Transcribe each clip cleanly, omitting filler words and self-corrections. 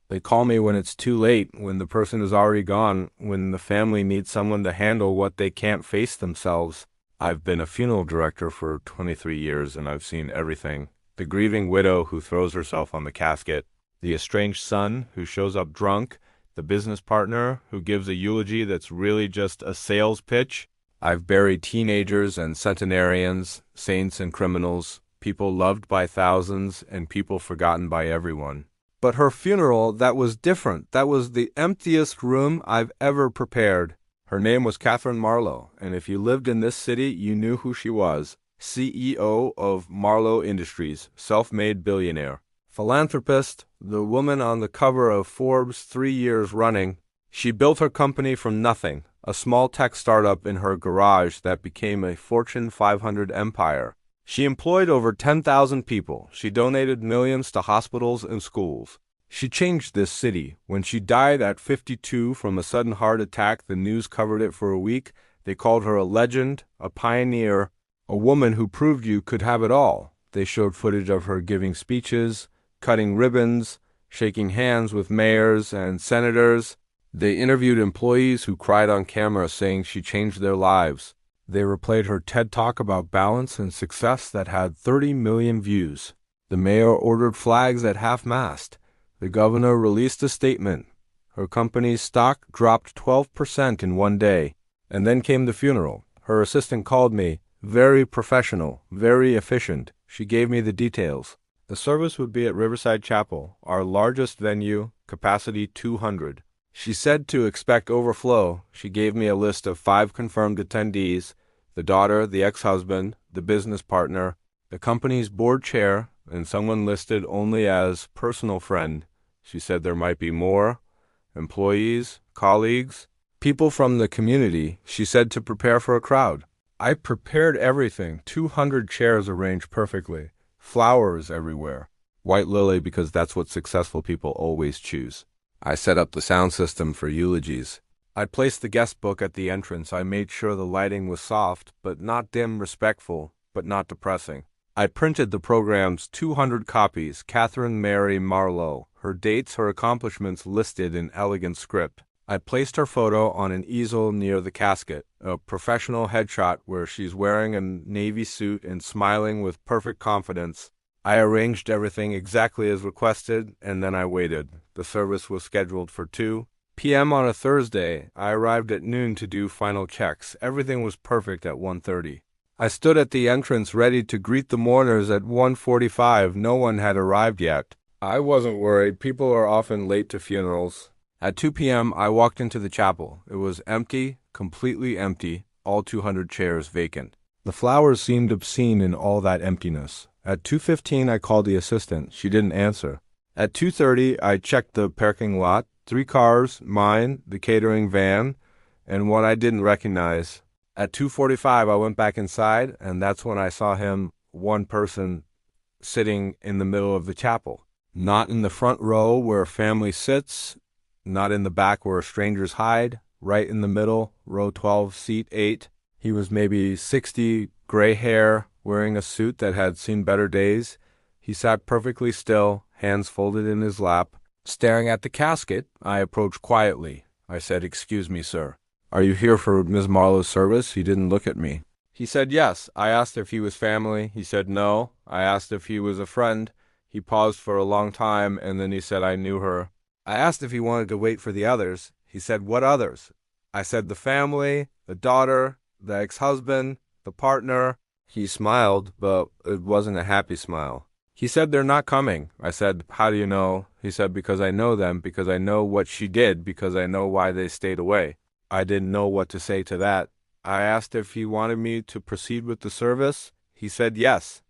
They call me when it's too late, when the person is already gone, when the family needs someone to handle what they can't face themselves. I've been a funeral director for 23 years and I've seen everything. The grieving widow who throws herself on the casket, the estranged son who shows up drunk, the business partner who gives a eulogy that's really just a sales pitch. I've buried teenagers and centenarians, saints and criminals, people loved by thousands and people forgotten by everyone. But her funeral, that was different. That was the emptiest room I've ever prepared. Her name was Catherine Marlowe, and if you lived in this city, you knew who she was. CEO of Marlowe Industries, self-made billionaire. Philanthropist, the woman on the cover of Forbes 3 years running. She built her company from nothing, a small tech startup in her garage that became a Fortune 500 empire. She employed over 10,000 people. She donated millions to hospitals and schools. She changed this city. When she died at 52 from a sudden heart attack, the news covered it for a week. They called her a legend, a pioneer, a woman who proved you could have it all. They showed footage of her giving speeches, cutting ribbons, shaking hands with mayors and senators. They interviewed employees who cried on camera saying she changed their lives. They replayed her TED Talk about balance and success that had 30 million views. The mayor ordered flags at half-mast. The governor released a statement. Her company's stock dropped 12% in one day. And then came the funeral. Her assistant called me. Very professional, very efficient. She gave me the details. The service would be at Riverside Chapel, our largest venue, capacity 200. She said to expect overflow. She gave me a list of 5 confirmed attendees, the daughter, the ex-husband, the business partner, the company's board chair, and someone listed only as personal friend. She said there might be more, employees, colleagues, people from the community. She said to prepare for a crowd. I prepared everything, 200 chairs arranged perfectly, flowers everywhere, white lily because that's what successful people always choose. I set up the sound system for eulogies. I placed the guest book at the entrance. I made sure the lighting was soft, but not dim, respectful, but not depressing. I printed the program's 200 copies, Catherine Mary Marlowe, her dates, her accomplishments listed in elegant script. I placed her photo on an easel near the casket, a professional headshot where she's wearing a navy suit and smiling with perfect confidence. I arranged everything exactly as requested, and then I waited. The service was scheduled for 2 p.m. on a Thursday. I arrived at noon to do final checks. Everything was perfect at 1:30. I stood at the entrance ready to greet the mourners at 1:45. No one had arrived yet. I wasn't worried. People are often late to funerals. At 2 p.m., I walked into the chapel. It was empty, completely empty, all 200 chairs vacant. The flowers seemed obscene in all that emptiness. At 2:15, I called the assistant. She didn't answer. At 2:30, I checked the parking lot. 3 cars, mine, the catering van, and one I didn't recognize. At 2:45, I went back inside, and that's when I saw him, one person, sitting in the middle of the chapel. Not in the front row where a family sits, not in the back where strangers hide, right in the middle, row 12, seat 8. He was maybe 60, gray hair, wearing a suit that had seen better days. He sat perfectly still, hands folded in his lap. Staring at the casket, I approached quietly. I said, "Excuse me, sir. Are you here for Ms. Marlowe's service?" He didn't look at me. He said yes. I asked if he was family. He said no. I asked if he was a friend. He paused for a long time, and then he said I knew her. I asked if he wanted to wait for the others. He said, "What others?" I said the family, the daughter, the ex-husband, the partner. He smiled, but it wasn't a happy smile. He said they're not coming. I said, "How do you know?" He said, "Because I know them, because I know what she did, because I know why they stayed away." I didn't know what to say to that. I asked if he wanted me to proceed with the service. He said yes.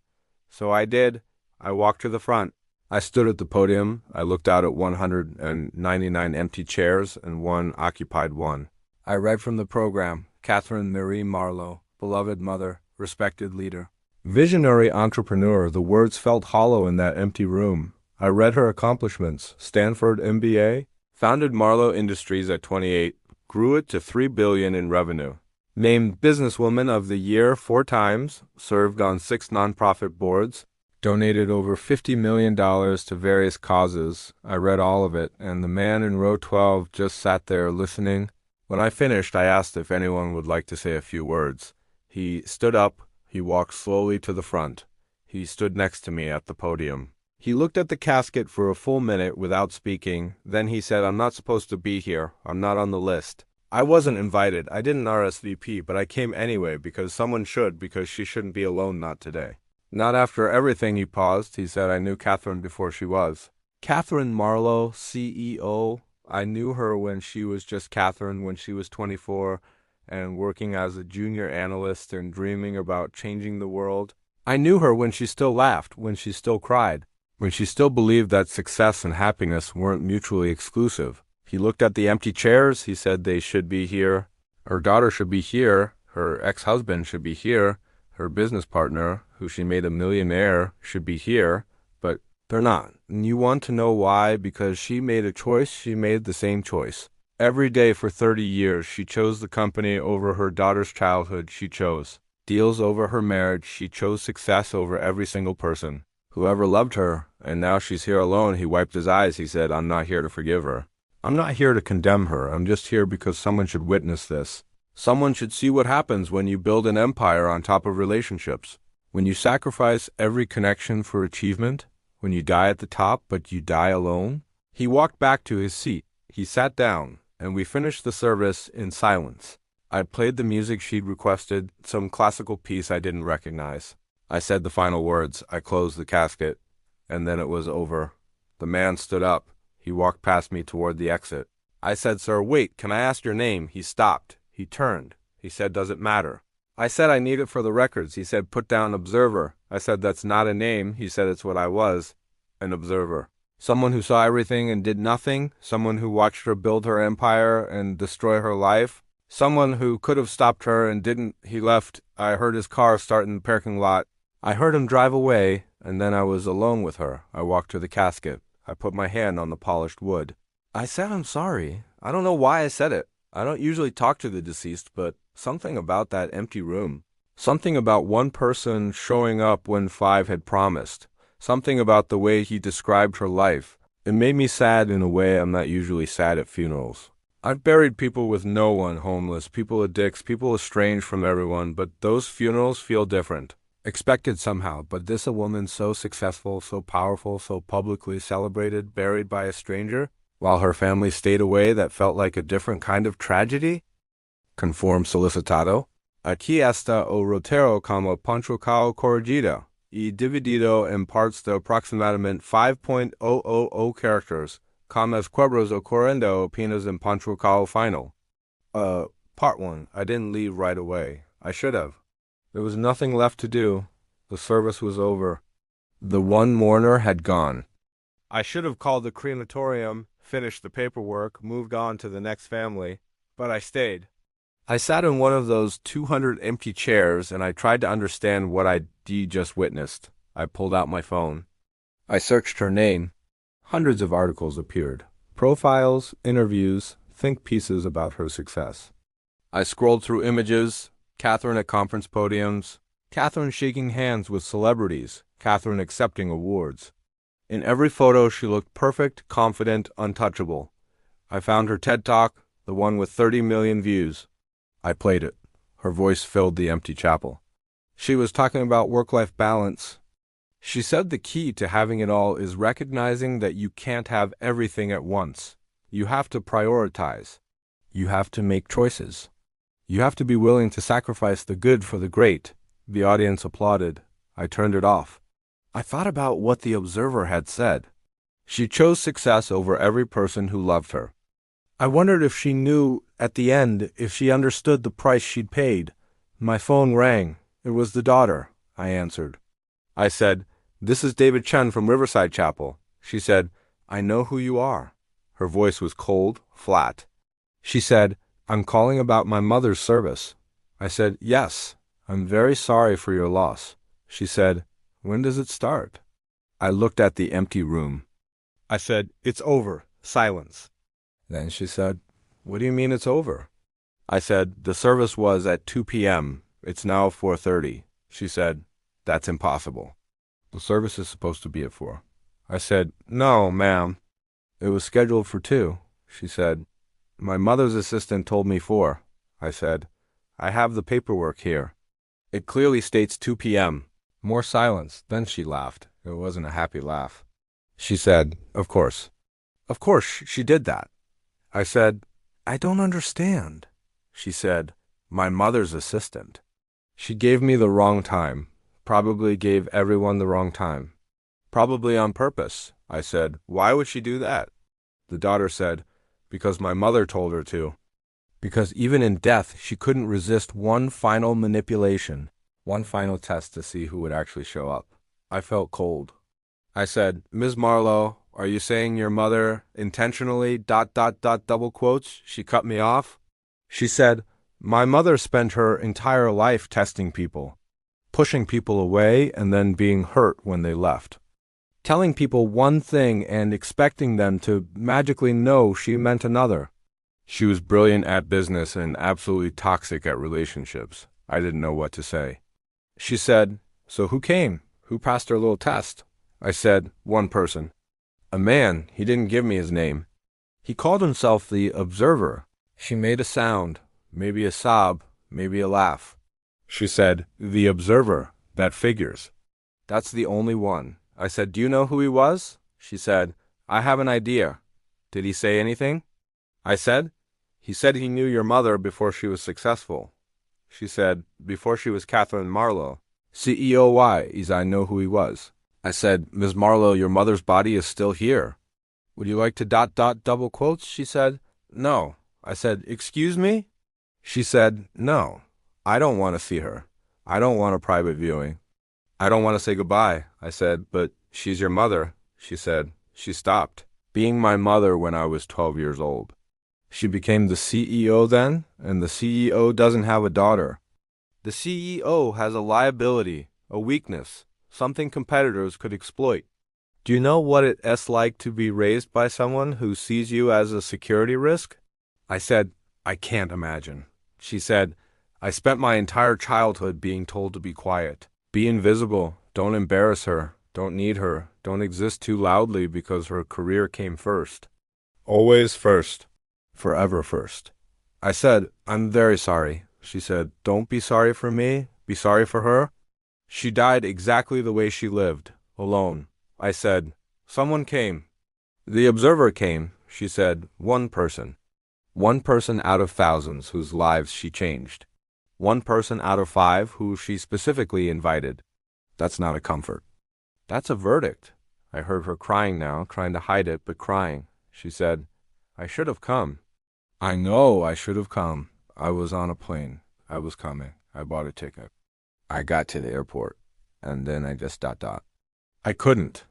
So I did. I walked to the front. I stood at the podium. I looked out at 199 empty chairs and one occupied one. I read from the program, Catherine Marie Marlowe, beloved mother, respected leader. Visionary entrepreneur, the words felt hollow in that empty room. I read her accomplishments, Stanford MBA, founded Marlowe Industries at 28, grew it to $3 billion in revenue. Named Businesswoman of the Year 4 times, served on 6 nonprofit boards, Donated over $50 million to various causes. I read all of it, and the man in row 12 just sat there listening. When I finished, I asked if anyone would like to say a few words. He stood up. He walked slowly to the front. He stood next to me at the podium. He looked at the casket for a full minute without speaking. Then he said, "I'm not supposed to be here. I'm not on the list." I wasn't invited. I didn't RSVP, but I came anyway because someone should, because she shouldn't be alone, not today. Not after everything. He paused. He said, "I knew Catherine before she was." Catherine Marlowe, CEO. I knew her when she was just Catherine, when she was 24 and working as a junior analyst and dreaming about changing the world. I knew her when she still laughed, when she still cried, when she still believed that success and happiness weren't mutually exclusive. He looked at the empty chairs. He said they should be here. Her daughter should be here. Her ex-husband should be here. Her business partner, who she made a millionaire, should be here, but they're not. And you want to know why? Because she made a choice. She made the same choice. Every day for 30 years, she chose the company over her daughter's childhood. She chose deals over her marriage. She chose success over every single person. Whoever loved her, and now she's here alone. He wiped his eyes. He said, "I'm not here to forgive her. I'm not here to condemn her. I'm just here because someone should witness this. Someone should see what happens when you build an empire on top of relationships. When you sacrifice every connection for achievement. When you die at the top, but you die alone." He walked back to his seat. He sat down, and we finished the service in silence. I played the music she'd requested, some classical piece I didn't recognize. I said the final words. I closed the casket, and then it was over. The man stood up. He walked past me toward the exit. I said, "Sir, wait, can I ask your name?" He stopped. He turned. He said, "Does it matter?" I said, "I need it for the records." He said, "Put down observer." I said, "That's not a name." He said, "It's what I was, an observer. Someone who saw everything and did nothing. Someone who watched her build her empire and destroy her life. Someone who could have stopped her and didn't." He left. I heard his car start in the parking lot. I heard him drive away, and then I was alone with her. I walked to the casket. I put my hand on the polished wood. I said, "I'm sorry." I don't know why I said it. I don't usually talk to the deceased, but something about that empty room. Something about one person showing up when 5 had promised. Something about the way he described her life. It made me sad in a way I'm not usually sad at funerals. I've buried people with no one, homeless, people addicts, people estranged from everyone, but those funerals feel different. Expected somehow, but this a woman so successful, so powerful, so publicly celebrated, buried by a stranger, while her family stayed away, that felt like a different kind of tragedy? Conform solicitado. Aquí está o roteiro como pontual corrigido, y dividido en partes de aproximadamente 5.000 characters, como as quebras ocorrendo apenas en pontual final. Part 1. I didn't leave right away. I should have. There was nothing left to do. The service was over. The one mourner had gone. I should have called the crematorium, finished the paperwork, moved on to the next family, but I stayed. I sat in one of those 200 empty chairs, and I tried to understand what I'd just witnessed. I pulled out my phone. I searched her name. Hundreds of articles appeared. Profiles, interviews, think pieces about her success. I scrolled through images. Catherine at conference podiums. Catherine shaking hands with celebrities. Catherine accepting awards. In every photo, she looked perfect, confident, untouchable. I found her TED Talk, the one with 30 million views. I played it. Her voice filled the empty chapel. She was talking about work-life balance. She said the key to having it all is recognizing that you can't have everything at once. You have to prioritize. You have to make choices. You have to be willing to sacrifice the good for the great. The audience applauded. I turned it off. I thought about what the observer had said. She chose success over every person who loved her. I wondered if she knew, at the end, if she understood the price she'd paid. My phone rang. It was the daughter. I answered. I said, "This is David Chen from Riverside Chapel." She said, "I know who you are." Her voice was cold, flat. She said, "I'm calling about my mother's service." I said, "Yes, I'm very sorry for your loss." She said, "When does it start?" I looked at the empty room. I said, "It's over." Silence. Then she said, "What do you mean it's over?" I said, "The service was at 2 p.m. It's now 4:30. She said, "That's impossible." The service is supposed to be at 4. I said, no, ma'am. It was scheduled for 2. She said, my mother's assistant told me 4. I said, I have the paperwork here. It clearly states 2 p.m. More silence. Then she laughed. It wasn't a happy laugh. She said, of course. Of course, she did that. I said, I don't understand. She said, my mother's assistant. She gave me the wrong time. Probably gave everyone the wrong time. Probably on purpose. I said, why would she do that? The daughter said, because my mother told her to. Because even in death, she couldn't resist one final manipulation, one final test to see who would actually show up. I felt cold. I said, Ms. Marlowe, are you saying your mother intentionally ... double quotes? She cut me off. She said, my mother spent her entire life testing people, pushing people away and then being hurt when they left. Telling people one thing and expecting them to magically know she meant another. She was brilliant at business and absolutely toxic at relationships. I didn't know what to say. She said, so who came? Who passed her little test? I said, one person. A man. He didn't give me his name. He called himself the Observer. She made a sound, maybe a sob, maybe a laugh. She said, the Observer. That figures. That's the only one. I said, do you know who he was? She said, I have an idea. Did he say anything? I said, he said he knew your mother before she was successful. She said, before she was Catherine Marlowe. CEOY, as I know who he was. I said, Ms. Marlowe, your mother's body is still here. Would you like to ... double quotes? She said, no. I said, excuse me? She said, no. I don't want to see her. I don't want a private viewing. I don't want to say goodbye. I said, but she's your mother. She said, she stopped being my mother when I was 12 years old. She became the CEO then, and the CEO doesn't have a daughter. The CEO has a liability, a weakness, something competitors could exploit. Do you know what it's like to be raised by someone who sees you as a security risk? I said, I can't imagine. She said, I spent my entire childhood being told to be quiet. Be invisible. Don't embarrass her. Don't need her. Don't exist too loudly because her career came first. Always first. Forever first. I said, I'm very sorry. She said, don't be sorry for me. Be sorry for her. She died exactly the way she lived, alone. I said, someone came. The Observer came. She said, one person. One person out of thousands whose lives she changed. One person out of 5 who she specifically invited. That's not a comfort. That's a verdict. I heard her crying now, trying to hide it, but crying. She said, I should have come. I know I should have come. I was on a plane. I was coming. I bought a ticket. I got to the airport, and then I just ... I couldn't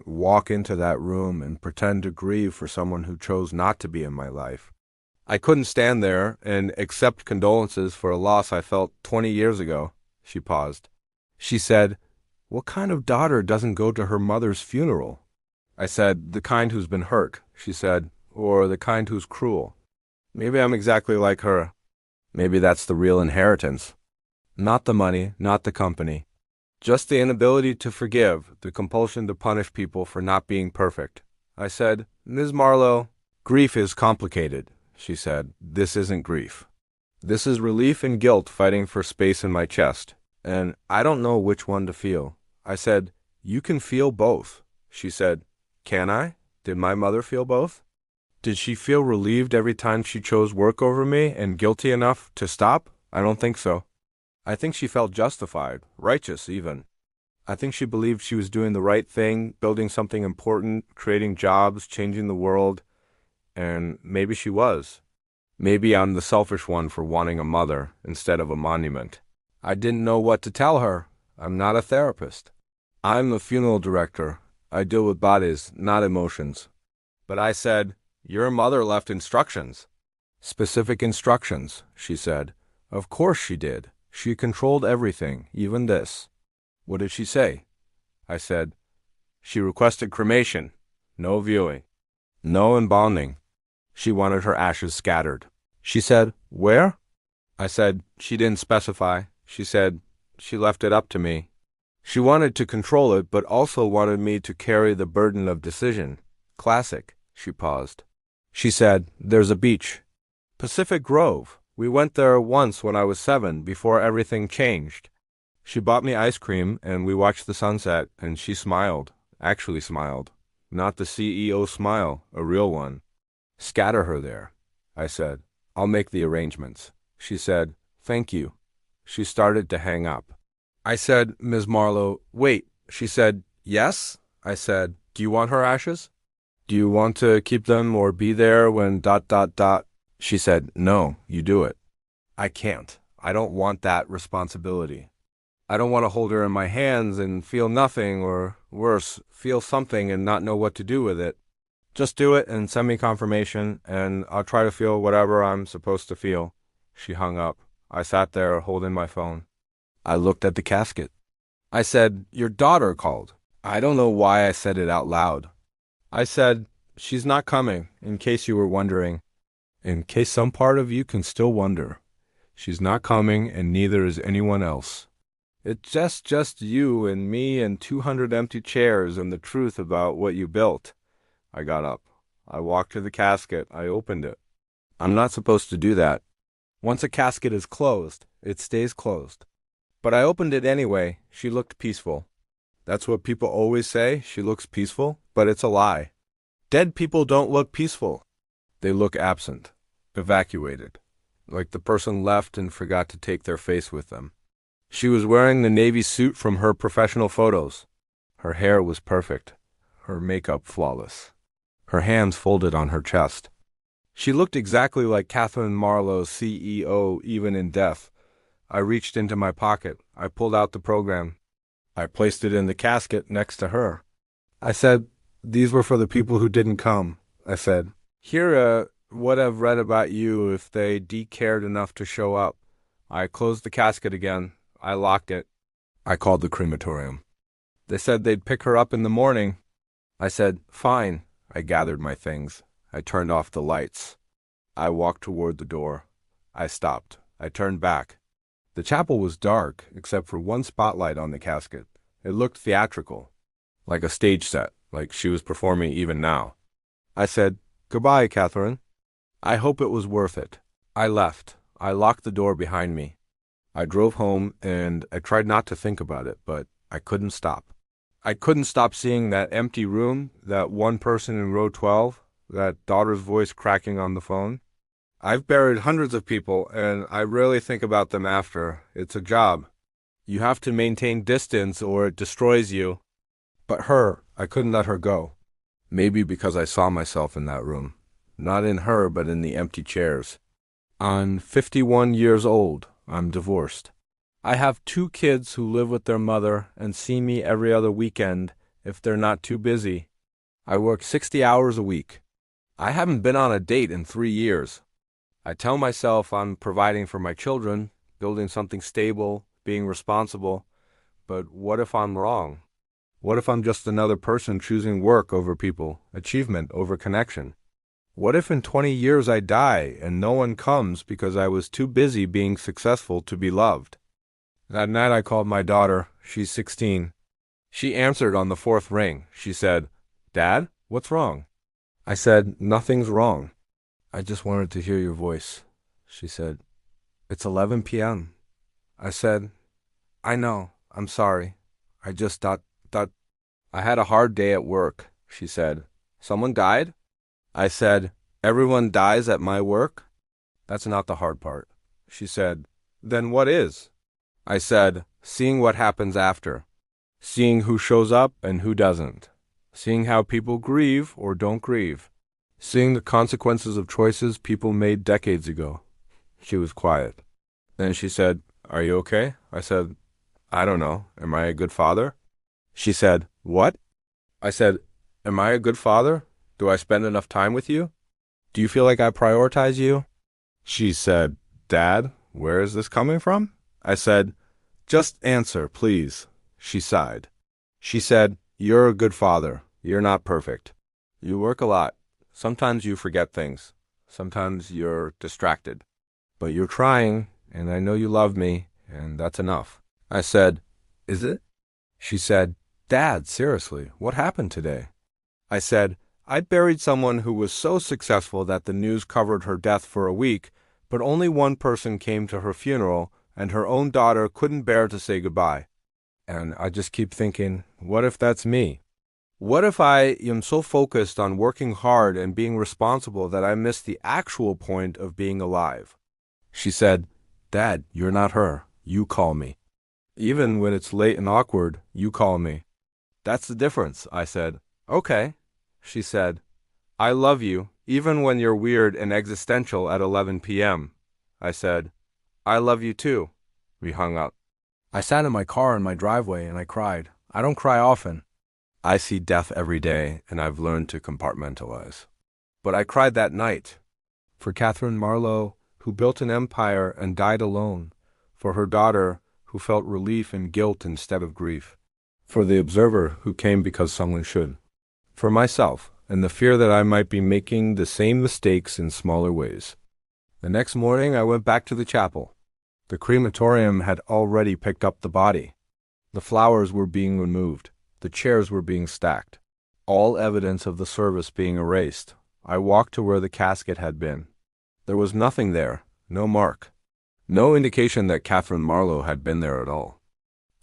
walk into that room and pretend to grieve for someone who chose not to be in my life. I couldn't stand there and accept condolences for a loss I felt 20 years ago. She paused. She said, what kind of daughter doesn't go to her mother's funeral? I said, the kind who's been hurt. She said, or the kind who's cruel. Maybe I'm exactly like her. Maybe that's the real inheritance. Not the money, not the company. Just the inability to forgive, the compulsion to punish people for not being perfect. I said, Ms. Marlowe, grief is complicated. She said, this isn't grief. This is relief and guilt fighting for space in my chest, and I don't know which one to feel. I said, you can feel both. She said, can I? Did my mother feel both? Did she feel relieved every time she chose work over me and guilty enough to stop? I don't think so. I think she felt justified, righteous even. I think she believed she was doing the right thing, building something important, creating jobs, changing the world. And maybe she was. Maybe I'm the selfish one for wanting a mother instead of a monument. I didn't know what to tell her. I'm not a therapist. I'm the funeral director. I deal with bodies, not emotions. But I said, your mother left instructions. Specific instructions, she said. Of course she did. She controlled everything, even this. What did she say? I said, she requested cremation. No viewing. No embalming. She wanted her ashes scattered. She said, where? I said, she didn't specify. She said, she left it up to me. She wanted to control it, but also wanted me to carry the burden of decision. Classic. She paused. She said, "There's a beach. Pacific Grove. We went there once when I was 7, before everything changed." She bought me ice cream, and we watched the sunset, and she smiled. Actually smiled. Not the CEO smile, a real one. "Scatter her there," I said. "I'll make the arrangements." She said, "Thank you." She started to hang up. I said, "Ms. Marlowe, wait." She said, "Yes?" I said, "Do you want her ashes? Do you want to keep them or be there when ... She said, "No, you do it." "I can't. I don't want that responsibility. I don't want to hold her in my hands and feel nothing, or worse, feel something and not know what to do with it. Just do it and send me confirmation, and I'll try to feel whatever I'm supposed to feel." She hung up. I sat there holding my phone. I looked at the casket. I said, "Your daughter called." I don't know why I said it out loud. I said, "She's not coming, in case you were wondering. In case some part of you can still wonder. She's not coming, and neither is anyone else. It's just you and me and 200 empty chairs and the truth about what you built." I got up. I walked to the casket. I opened it. I'm not supposed to do that. Once a casket is closed, it stays closed. But I opened it anyway. She looked peaceful. That's what people always say, she looks peaceful, but it's a lie. Dead people don't look peaceful. They look absent, evacuated, like the person left and forgot to take their face with them. She was wearing the navy suit from her professional photos. Her hair was perfect, her makeup flawless, her hands folded on her chest. She looked exactly like Catherine Marlowe's CEO, even in death. I reached into my pocket. I pulled out the program. I placed it in the casket next to her. I said, "These were for the people who didn't come." I said, "Here would have read about you if they cared enough to show up." I closed the casket again. I locked it. I called the crematorium. They said they'd pick her up in the morning. I said, "Fine." I gathered my things. I turned off the lights. I walked toward the door. I stopped. I turned back. The chapel was dark, except for one spotlight on the casket. It looked theatrical, like a stage set, like she was performing even now. I said, "Goodbye, Catherine. I hope it was worth it." I left. I locked the door behind me. I drove home, and I tried not to think about it, but I couldn't stop. I couldn't stop seeing that empty room, that one person in row 12, that daughter's voice cracking on the phone. I've buried hundreds of people, and I rarely think about them after. It's a job. You have to maintain distance or it destroys you. But her, I couldn't let her go. Maybe because I saw myself in that room. Not in her, but in the empty chairs. I'm 51 years old. I'm divorced. I have 2 kids who live with their mother and see me every other weekend if they're not too busy. I work 60 hours a week. I haven't been on a date in 3 years. I tell myself I'm providing for my children, building something stable, being responsible. But what if I'm wrong? What if I'm just another person choosing work over people, achievement over connection? What if in 20 years I die and no one comes because I was too busy being successful to be loved? That night I called my daughter. She's 16. She answered on the 4th ring. She said, "Dad, what's wrong?" I said, "Nothing's wrong. I just wanted to hear your voice." She said, "It's 11 p.m. I said, "I know. I'm sorry. I just ... I had a hard day at work." She said, "Someone died?" I said, "Everyone dies at my work?" "That's not the hard part." She said, "Then what is?" I said, "Seeing what happens after. Seeing who shows up and who doesn't. Seeing how people grieve or don't grieve. Seeing the consequences of choices people made decades ago." She was quiet. Then she said, "Are you okay?" I said, "I don't know. Am I a good father?" She said, "What?" I said, "Am I a good father? Do I spend enough time with you? Do you feel like I prioritize you?" She said, "Dad, where is this coming from?" I said, "Just answer, please." She sighed. She said, "You're a good father. You're not perfect. You work a lot. Sometimes you forget things. Sometimes you're distracted. But you're trying, and I know you love me, and that's enough." I said, "Is it?" She said, "Dad, seriously, what happened today?" I said, "I buried someone who was so successful that the news covered her death for a week, but only one person came to her funeral, and her own daughter couldn't bear to say goodbye." And I just keep thinking, what if that's me? What if I am so focused on working hard and being responsible that I miss the actual point of being alive? She said, "Dad, you're not her. You call me. Even when it's late and awkward, you call me." "That's the difference," I said. "Okay." She said, "I love you, even when you're weird and existential at 11 p.m. I said, "I love you too." We hung up. I sat in my car in my driveway and I cried. I don't cry often. I see death every day and I've learned to compartmentalize. But I cried that night. For Catherine Marlowe, who built an empire and died alone. For her daughter, who felt relief and guilt instead of grief. For the observer, who came because someone should. For myself, and the fear that I might be making the same mistakes in smaller ways. The next morning I went back to the chapel. The crematorium had already picked up the body. The flowers were being removed. The chairs were being stacked. All evidence of the service being erased. I walked to where the casket had been. There was nothing there, no mark. No indication that Catherine Marlowe had been there at all.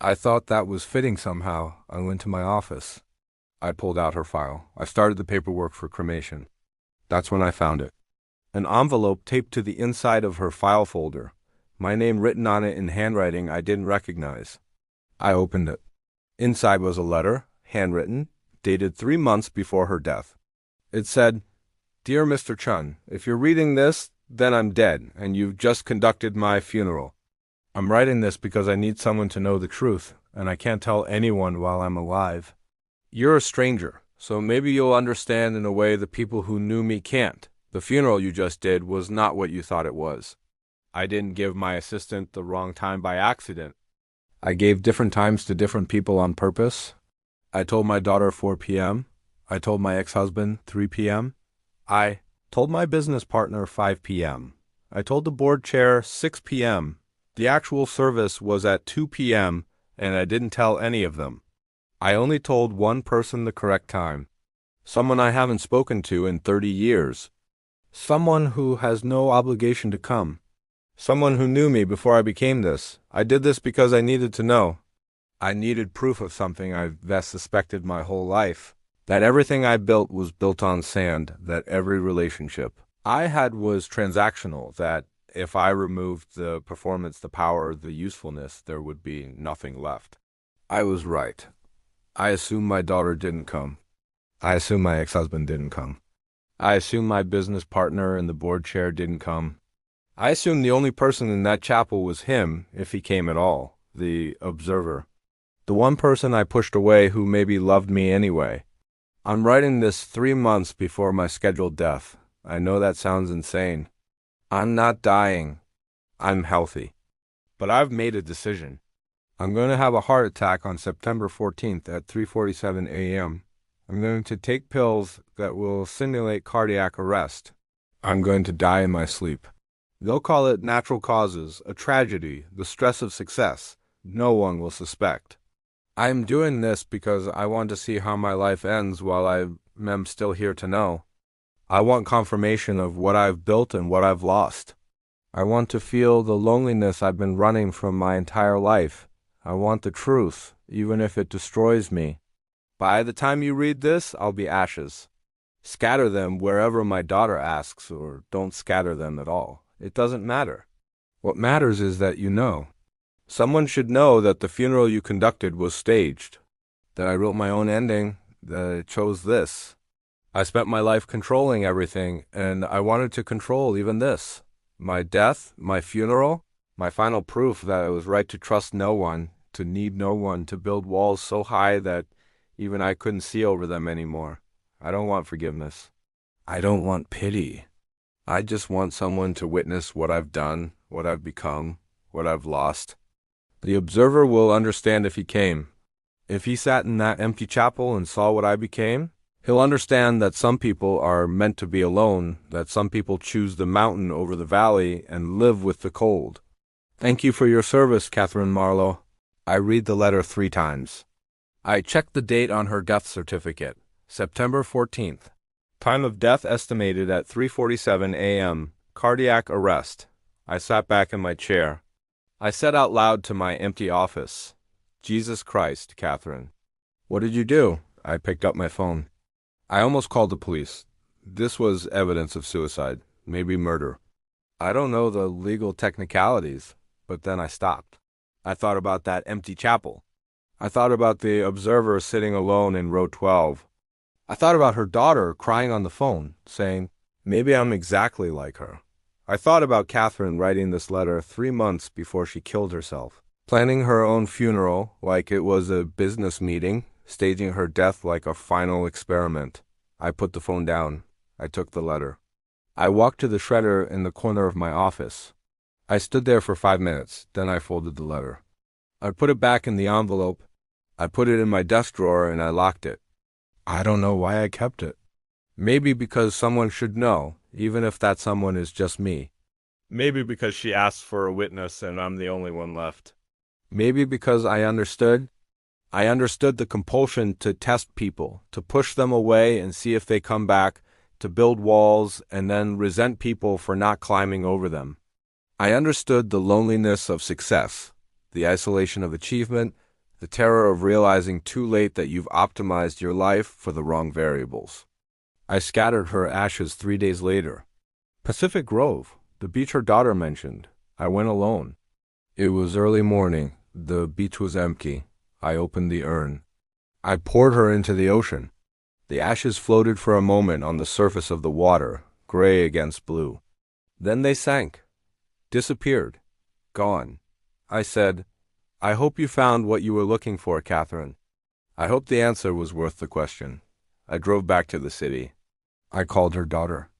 I thought that was fitting somehow. I went to my office. I pulled out her file. I started the paperwork for cremation. That's when I found it. An envelope taped to the inside of her file folder. My name written on it in handwriting I didn't recognize. I opened it. Inside was a letter, handwritten, dated 3 months before her death. It said, "Dear Mr. Chun, if you're reading this, then I'm dead, and you've just conducted my funeral. I'm writing this because I need someone to know the truth, and I can't tell anyone while I'm alive. You're a stranger, so maybe you'll understand in a way the people who knew me can't. The funeral you just did was not what you thought it was. I didn't give my assistant the wrong time by accident. I gave different times to different people on purpose. I told my daughter 4 p.m. I told my ex-husband 3 p.m. I told my business partner 5 p.m. I told the board chair 6 p.m. The actual service was at 2 p.m., and I didn't tell any of them. I only told one person the correct time. Someone I haven't spoken to in 30 years. Someone who has no obligation to come. Someone who knew me before I became this. I did this because I needed to know. I needed proof of something I've best suspected my whole life. That everything I built was built on sand, that every relationship I had was transactional, that if I removed the performance, the power, the usefulness, there would be nothing left. I was right. I assumed my daughter didn't come. I assumed my ex-husband didn't come. I assumed my business partner and the board chair didn't come. I assumed the only person in that chapel was him, if he came at all, the observer. The one person I pushed away who maybe loved me anyway. I'm writing this 3 months before my scheduled death. I know that sounds insane. I'm not dying. I'm healthy. But I've made a decision. I'm going to have a heart attack on September 14th at 3:47 a.m. I'm going to take pills that will simulate cardiac arrest. I'm going to die in my sleep. They'll call it natural causes, a tragedy, the stress of success. No one will suspect. I'm doing this because I want to see how my life ends while I am still here to know. I want confirmation of what I've built and what I've lost. I want to feel the loneliness I've been running from my entire life. I want the truth, even if it destroys me. By the time you read this, I'll be ashes. Scatter them wherever my daughter asks, or don't scatter them at all. It doesn't matter. What matters is that you know. Someone should know that the funeral you conducted was staged, that I wrote my own ending, that I chose this. I spent my life controlling everything, and I wanted to control even this. My death, my funeral, my final proof that it was right to trust no one, to need no one, to build walls so high that even I couldn't see over them anymore. I don't want forgiveness. I don't want pity. I just want someone to witness what I've done, what I've become, what I've lost. The observer will understand if he came. If he sat in that empty chapel and saw what I became, he'll understand that some people are meant to be alone, that some people choose the mountain over the valley and live with the cold. Thank you for your service, Catherine Marlowe. I read the letter 3 times. I checked the date on her death certificate, September 14th. Time of death estimated at 3:47 a.m. Cardiac arrest. I sat back in my chair. I said out loud to my empty office, Jesus Christ, Catherine. What did you do? I picked up my phone. I almost called the police. This was evidence of suicide, maybe murder. I don't know the legal technicalities, but then I stopped. I thought about that empty chapel. I thought about the observer sitting alone in row 12. I thought about her daughter crying on the phone, saying, maybe I'm exactly like her. I thought about Catherine writing this letter 3 months before she killed herself, planning her own funeral like it was a business meeting, staging her death like a final experiment. I put the phone down. I took the letter. I walked to the shredder in the corner of my office. I stood there for 5 minutes, then I folded the letter. I put it back in the envelope. I put it in my desk drawer and I locked it. I don't know why I kept it. Maybe because someone should know, even if that someone is just me. Maybe because she asked for a witness and I'm the only one left. Maybe because I understood the compulsion to test people, to push them away and see if they come back, to build walls and then resent people for not climbing over them. I understood the loneliness of success, the isolation of achievement, the terror of realizing too late that you've optimized your life for the wrong variables. I scattered her ashes 3 days later. Pacific Grove, the beach her daughter mentioned. I went alone. It was early morning. The beach was empty. I opened the urn. I poured her into the ocean. The ashes floated for a moment on the surface of the water, gray against blue. Then they sank, disappeared, gone. I said, I hope you found what you were looking for, Catherine. I hope the answer was worth the question. I drove back to the city. I called her daughter.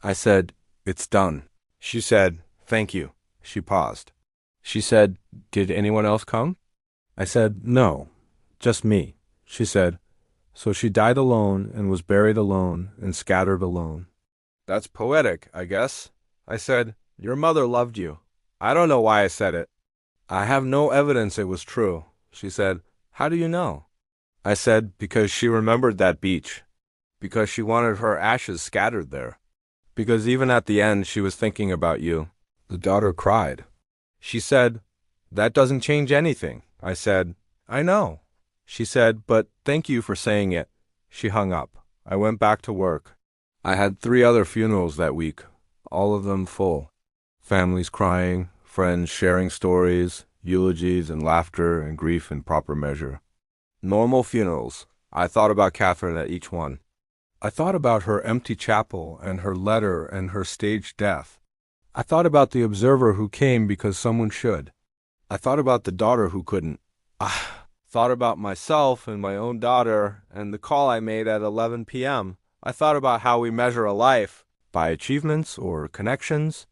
I said, it's done. She said, thank you. She paused. She said, did anyone else come? I said, no, just me. She said, so she died alone and was buried alone and scattered alone. That's poetic, I guess. I said, your mother loved you. I don't know why I said it. I have no evidence it was true. She said, how do you know? I said, because she remembered that beach. Because she wanted her ashes scattered there. Because even at the end she was thinking about you. The daughter cried. She said, that doesn't change anything. I said, I know. She said, but thank you for saying it. She hung up. I went back to work. I had 3 other funerals that week, all of them full. Families crying, friends sharing stories, eulogies and laughter and grief in proper measure. Normal funerals. I thought about Catherine at each one. I thought about her empty chapel and her letter and her staged death. I thought about the observer who came because someone should. I thought about the daughter who couldn't. Thought about myself and my own daughter and the call I made at 11 p.m. I thought about how we measure a life, by achievements or connections,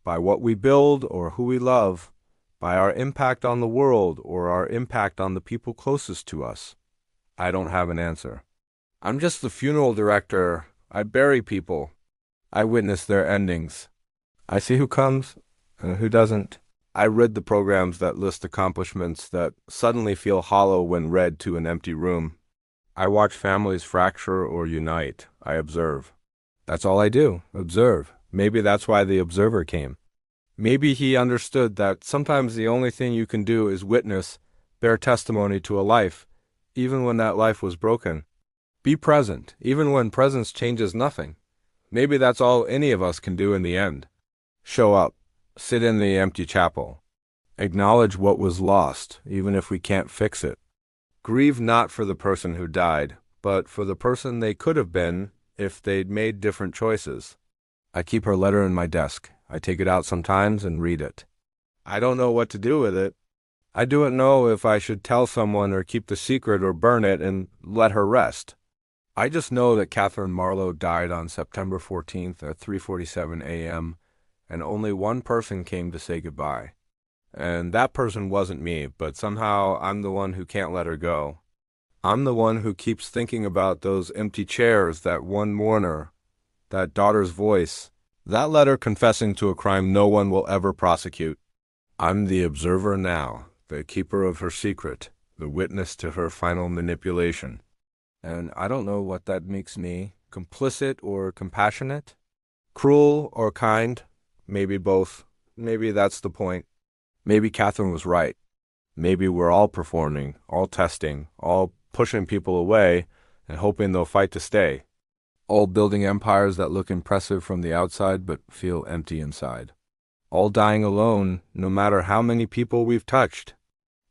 by what we build or who we love, by our impact on the world or our impact on the people closest to us. I don't have an answer. I'm just the funeral director. I bury people. I witness their endings. I see who comes and who doesn't. I read the programs that list accomplishments that suddenly feel hollow when read to an empty room. I watch families fracture or unite. I observe. That's all I do, observe. Maybe that's why the observer came. Maybe he understood that sometimes the only thing you can do is witness, bear testimony to a life, even when that life was broken. Be present, even when presence changes nothing. Maybe that's all any of us can do in the end. Show up. Sit in the empty chapel. Acknowledge what was lost, even if we can't fix it. Grieve not for the person who died, but for the person they could have been if they'd made different choices. I keep her letter in my desk. I take it out sometimes and read it. I don't know what to do with it. I don't know if I should tell someone or keep the secret or burn it and let her rest. I just know that Catherine Marlowe died on September 14th at 3:47 a.m., and only one person came to say goodbye. And that person wasn't me, but somehow I'm the one who can't let her go. I'm the one who keeps thinking about those empty chairs, that one mourner, that daughter's voice, that letter confessing to a crime no one will ever prosecute. I'm the observer now, the keeper of her secret, the witness to her final manipulation. And I don't know what that makes me, complicit or compassionate, cruel or kind, maybe both. Maybe that's the point. Maybe Catherine was right. Maybe we're all performing, all testing, all pushing people away and hoping they'll fight to stay. All building empires that look impressive from the outside but feel empty inside. All dying alone, no matter how many people we've touched.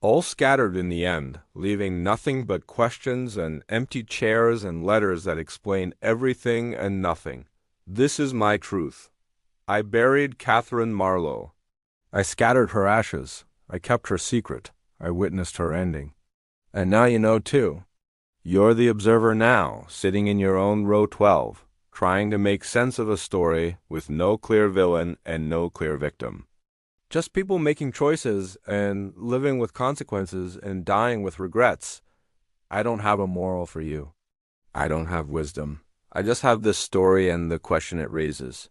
All scattered in the end, leaving nothing but questions and empty chairs and letters that explain everything and nothing. This is my truth. I buried Catherine Marlowe. I scattered her ashes. I kept her secret. I witnessed her ending. And now you know too. You're the observer now, sitting in your own row 12, trying to make sense of a story with no clear villain and no clear victim. Just people making choices and living with consequences and dying with regrets. I don't have a moral for you. I don't have wisdom. I just have this story and the question it raises.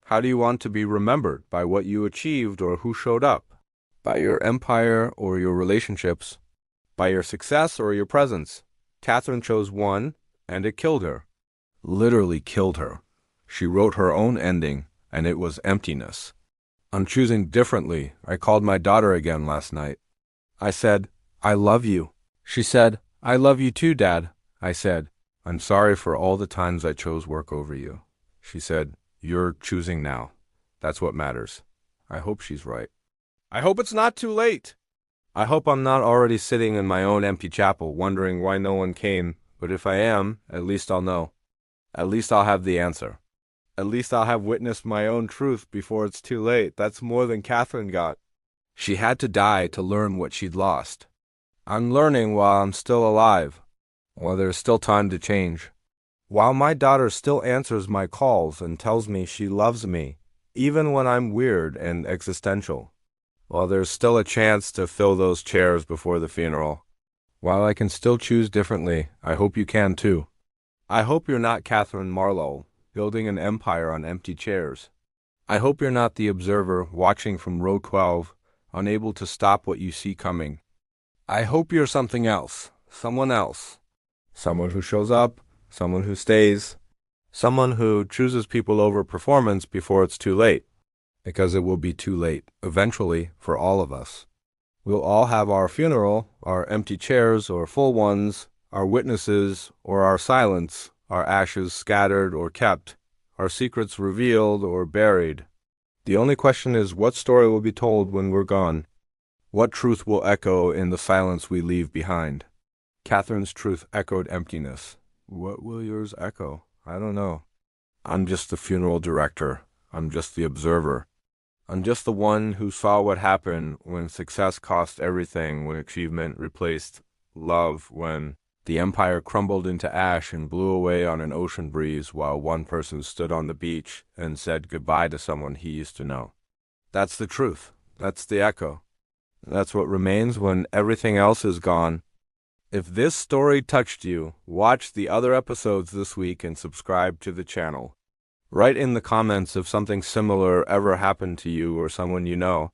How do you want to be remembered? By what you achieved or who showed up? By your empire or your relationships? By your success or your presence? Catherine chose one, and it killed her. Literally killed her. She wrote her own ending, and it was emptiness. I'm choosing differently. I called my daughter again last night. I said, I love you. She said, I love you too, Dad. I said, I'm sorry for all the times I chose work over you. She said, you're choosing now. That's what matters. I hope she's right. I hope it's not too late. I hope I'm not already sitting in my own empty chapel wondering why no one came, but if I am, at least I'll know. At least I'll have the answer. At least I'll have witnessed my own truth before it's too late. That's more than Catherine got. She had to die to learn what she'd lost. I'm learning while I'm still alive, while there's still time to change. While my daughter still answers my calls and tells me she loves me, even when I'm weird and existential. While there's still a chance to fill those chairs before the funeral. While I can still choose differently, I hope you can too. I hope you're not Catherine Marlowe, building an empire on empty chairs. I hope you're not the observer watching from row 12, unable to stop what you see coming. I hope you're something else, someone else. Someone who shows up, someone who stays, someone who chooses people over performance before it's too late. Because it will be too late, eventually, for all of us. We'll all have our funeral, our empty chairs or full ones, our witnesses or our silence, our ashes scattered or kept, our secrets revealed or buried. The only question is what story will be told when we're gone? What truth will echo in the silence we leave behind? Catherine's truth echoed emptiness. What will yours echo? I don't know. I'm just the funeral director. I'm just the observer. I'm just the one who saw what happened when success cost everything, when achievement replaced love, when the empire crumbled into ash and blew away on an ocean breeze while one person stood on the beach and said goodbye to someone he used to know. That's the truth. That's the echo. That's what remains when everything else is gone. If this story touched you, watch the other episodes this week and subscribe to the channel. Write in the comments if something similar ever happened to you or someone you know.